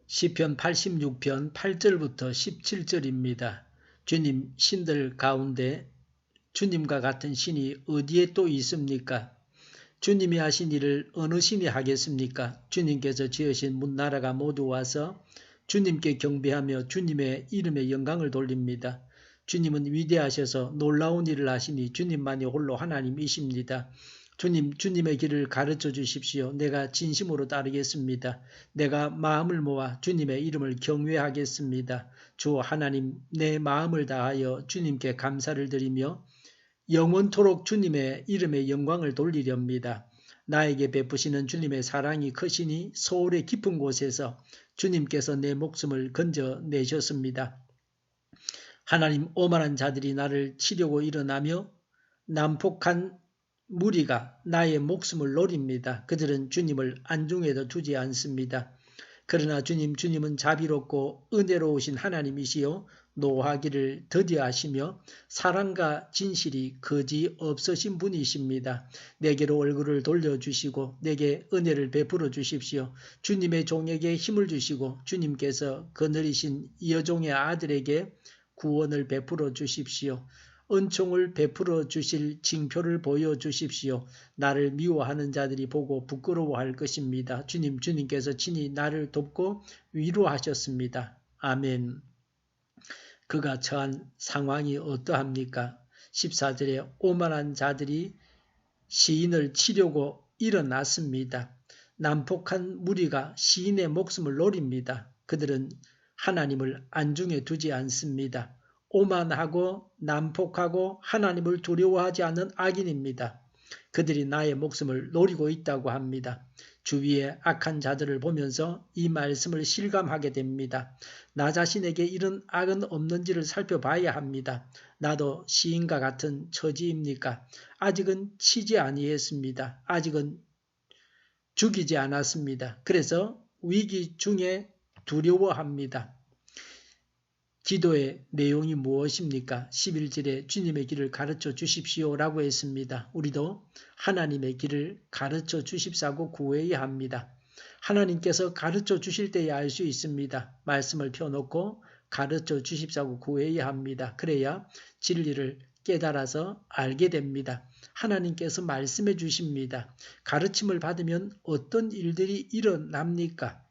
시편 86편 8절부터 17절입니다. 주님, 신들 가운데 주님과 같은 신이 어디에 또 있습니까? 주님이 하신 일을 어느 신이 하겠습니까? 주님께서 지으신 문나라가 모두 와서 주님께 경배하며 주님의 이름에 영광을 돌립니다. 주님은 위대하셔서 놀라운 일을 하시니 주님만이 홀로 하나님이십니다. 주님, 주님의 길을 가르쳐 주십시오. 내가 진심으로 따르겠습니다. 내가 마음을 모아 주님의 이름을 경외하겠습니다. 주 하나님, 내 마음을 다하여 주님께 감사를 드리며 영원토록 주님의 이름에 영광을 돌리렵니다. 나에게 베푸시는 주님의 사랑이 크시니 서울의 깊은 곳에서 주님께서 내 목숨을 건져내셨습니다. 하나님, 오만한 자들이 나를 치려고 일어나며 난폭한 무리가 나의 목숨을 노립니다. 그들은 주님을 안중에도 두지 않습니다. 그러나 주님은 자비롭고 은혜로우신 하나님이시요 노하기를 더디하시며 사랑과 진실이 거지 없으신 분이십니다. 내게로 얼굴을 돌려주시고 내게 은혜를 베풀어 주십시오. 주님의 종에게 힘을 주시고 주님께서 거느리신 여종의 아들에게 구원을 베풀어 주십시오. 은총을 베풀어 주실 징표를 보여주십시오. 나를 미워하는 자들이 보고 부끄러워할 것입니다. 주님께서 친히 나를 돕고 위로하셨습니다. 아멘. 그가 처한 상황이 어떠합니까? 14절에 오만한 자들이 시인을 치려고 일어났습니다. 난폭한 무리가 시인의 목숨을 노립니다. 그들은 하나님을 안중에 두지 않습니다. 오만하고 난폭하고 하나님을 두려워하지 않는 악인입니다. 그들이 나의 목숨을 노리고 있다고 합니다. 주위의 악한 자들을 보면서 이 말씀을 실감하게 됩니다. 나 자신에게 이런 악은 없는지를 살펴봐야 합니다. 나도 시인과 같은 처지입니까? 아직은 치지 아니했습니다. 아직은 죽이지 않았습니다. 그래서 위기 중에 두려워합니다. 기도의 내용이 무엇입니까? 11절에 주님의 길을 가르쳐 주십시오라고 했습니다. 우리도 하나님의 길을 가르쳐 주십사고 구해야 합니다. 하나님께서 가르쳐 주실 때에 알 수 있습니다. 말씀을 펴놓고 가르쳐 주십사고 구해야 합니다. 그래야 진리를 깨달아서 알게 됩니다. 하나님께서 말씀해 주십니다. 가르침을 받으면 어떤 일들이 일어납니까?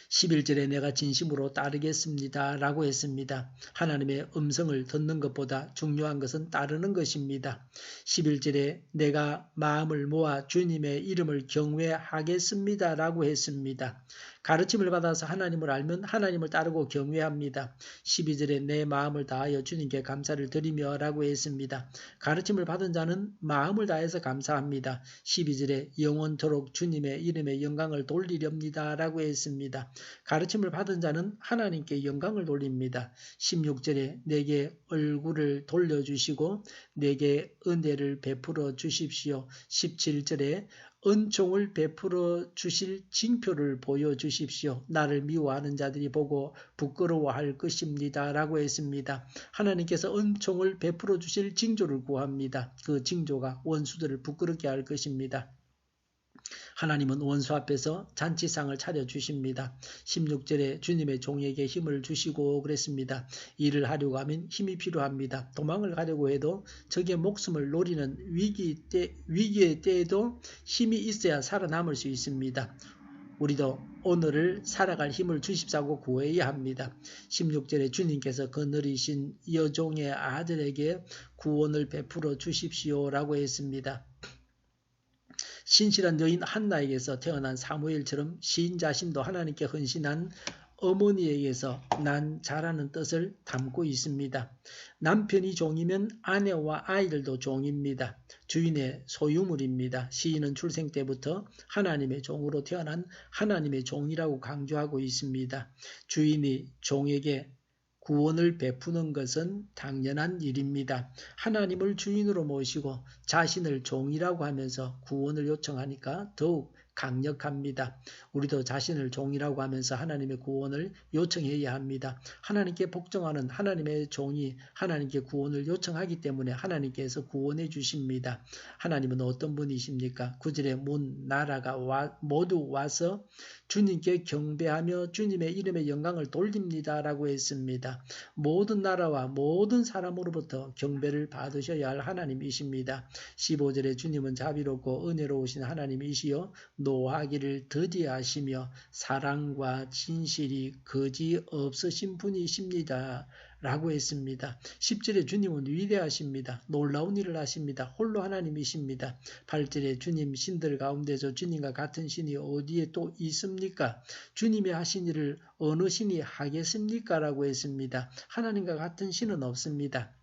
11절에 내가 진심으로 따르겠습니다 라고 했습니다. 하나님의 음성을 듣는 것보다 중요한 것은 따르는 것입니다. 11절에 내가 마음을 모아 주님의 이름을 경외하겠습니다 라고 했습니다. 가르침을 받아서 하나님을 알면 하나님을 따르고 경외합니다. 12절에 내 마음을 다하여 주님께 감사를 드리며 라고 했습니다. 가르침을 받은 자는 마음을 다해서 감사합니다. 12절에 영원토록 주님의 이름에 영광을 돌리렵니다 라고 했습니다. 가르침을 받은 자는 하나님께 영광을 돌립니다. 16절에 내게 얼굴을 돌려주시고 내게 은혜를 베풀어 주십시오. 17절에 은총을 베풀어 주실 징표를 보여주십시오. 나를 미워하는 자들이 보고 부끄러워할 것입니다 라고 했습니다. 하나님께서 은총을 베풀어 주실 징조를 구합니다. 그 징조가 원수들을 부끄럽게 할 것입니다. 하나님은 원수 앞에서 잔치상을 차려주십니다. 16절에 주님의 종에게 힘을 주시고 그랬습니다. 일을 하려고 하면 힘이 필요합니다. 도망을 가려고 해도 적의 목숨을 노리는 위기의 때에도 힘이 있어야 살아남을 수 있습니다. 우리도 오늘을 살아갈 힘을 주십사고 구해야 합니다. 16절에 주님께서 거느리신 여종의 아들에게 구원을 베풀어 주십시오라고 했습니다. 신실한 여인 한나에게서 태어난 사무엘처럼 시인 자신도 하나님께 헌신한 어머니에게서 난 자라는 뜻을 담고 있습니다. 남편이 종이면 아내와 아이들도 종입니다. 주인의 소유물입니다. 시인은 출생 때부터 하나님의 종으로 태어난 하나님의 종이라고 강조하고 있습니다. 주인이 종에게 구원을 베푸는 것은 당연한 일입니다. 하나님을 주인으로 모시고 자신을 종이라고 하면서 구원을 요청하니까 더욱 강력합니다. 우리도 자신을 종이라고 하면서 하나님의 구원을 요청해야 합니다. 하나님께 복종하는 하나님의 종이 하나님께 구원을 요청하기 때문에 하나님께서 구원해 주십니다. 하나님은 어떤 분이십니까? 9절에 문 나라가 모두 와서 주님께 경배하며 주님의 이름의 영광을 돌립니다 라고 했습니다. 모든 나라와 모든 사람으로부터 경배를 받으셔야 할 하나님이십니다. 15절에 주님은 자비롭고 은혜로우신 하나님이시여 노하기를 더디하시며 사랑과 진실이 거지 없으신 분이십니다 라고 했습니다. 10절에 주님은 위대하십니다. 놀라운 일을 하십니다. 홀로 하나님이십니다. 8절에 주님 신들 가운데서 주님과 같은 신이 어디에 또 있습니까? 주님이 하신 일을 어느 신이 하겠습니까? 라고 했습니다. 하나님과 같은 신은 없습니다.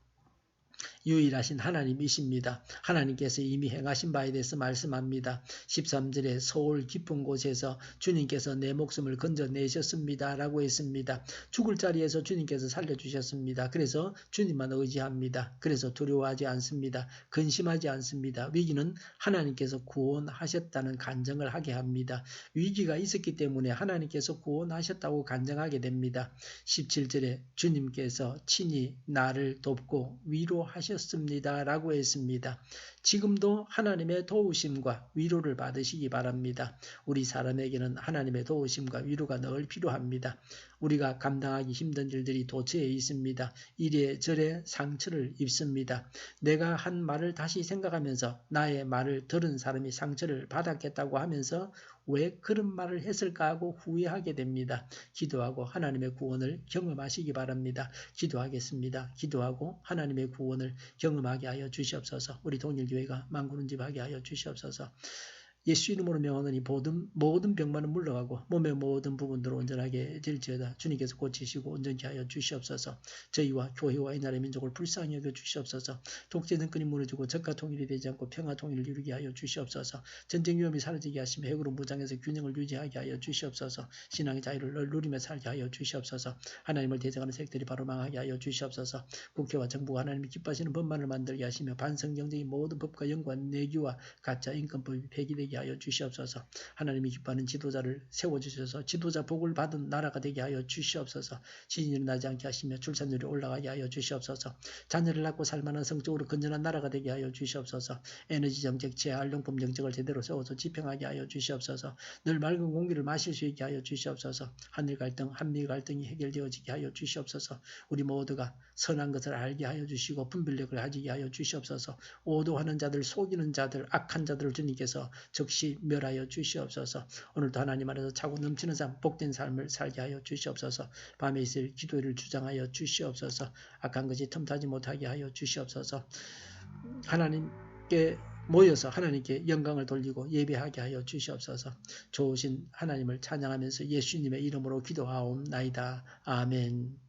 유일하신 하나님이십니다. 하나님께서 이미 행하신 바에 대해서 말씀합니다. 13절에 서울 깊은 곳에서 주님께서 내 목숨을 건져내셨습니다 라고 했습니다. 죽을 자리에서 주님께서 살려주셨습니다. 그래서 주님만 의지합니다. 그래서 두려워하지 않습니다. 근심하지 않습니다. 위기는 하나님께서 구원하셨다는 간증을 하게 합니다. 위기가 있었기 때문에 하나님께서 구원하셨다고 간증하게 됩니다. 17절에 주님께서 친히 나를 돕고 위로하셨습니다 라고 했습니다. 지금도 하나님의 도우심과 위로를 받으시기 바랍니다. 우리 사람에게는 하나님의 도우심과 위로가 늘 필요합니다. 우리가 감당하기 힘든 일들이 도처에 있습니다. 이래저래 상처를 입습니다. 내가 한 말을 다시 생각하면서 나의 말을 들은 사람이 상처를 받았겠다고 하면서 왜 그런 말을 했을까 하고 후회하게 됩니다. 기도하고 하나님의 구원을 경험하시기 바랍니다. 기도하겠습니다. 기도하고 하나님의 구원을 경험하게 하여 주시옵소서. 우리 동일교회가 만군은집하게 하여 주시옵소서. 예수 이름으로 명하노니 모든 병만은 물러가고 몸의 모든 부분들을 온전하게 될지어다. 주님께서 고치시고 온전케 하여 주시옵소서. 저희와 교회와 이 나라의 민족을 불쌍히 여겨 주시옵소서. 독재는 끈이 무너지고 적과 통일이 되지 않고 평화 통일을 이루게 하여 주시옵소서. 전쟁 위험이 사라지게 하시며 핵으로 무장해서 균형을 유지하게 하여 주시옵소서. 신앙의 자유를 누리며 살게 하여 주시옵소서. 하나님을 대적하는 세력들이 바로 망하게 하여 주시옵소서. 국회와 정부가 하나님이 기뻐하시는 법만을 만들게 하시며 반성경쟁의 모든 법과 영과 내규와 가짜 인권법이 폐기되게 하여 주시옵소서. 하나님이 기뻐하는 지도자를 세워주셔서 지도자 복을 받은 나라가 되게 하여 주시옵소서. 지진이 일어나지 않게 하시며 출산율이 올라가게 하여 주시옵소서. 자녀를 낳고 살만한 성적으로 건전한 나라가 되게 하여 주시옵소서. 에너지 정책, 재활용품 정책을 제대로 세워서 집행하게 하여 주시옵소서. 늘 맑은 공기를 마실 수 있게 하여 주시옵소서. 한일 갈등, 한미 갈등이 해결되어지게 하여 주시옵소서. 우리 모두가 선한 것을 알게 하여 주시고 분별력을 가지게 하여 주시옵소서. 오도하는 자들, 속이는 자들, 악한 자들을 주님께서 즉시 멸하여 주시옵소서. 오늘도 하나님 안에서 차고 넘치는 삶, 복된 삶을 살게 하여 주시옵소서. 밤에 있을 기도를 주장하여 주시옵소서. 악한 것이 틈타지 못하게 하여 주시옵소서. 하나님께 모여서 하나님께 영광을 돌리고 예배하게 하여 주시옵소서. 좋으신 하나님을 찬양하면서 예수님의 이름으로 기도하옵나이다. 아멘.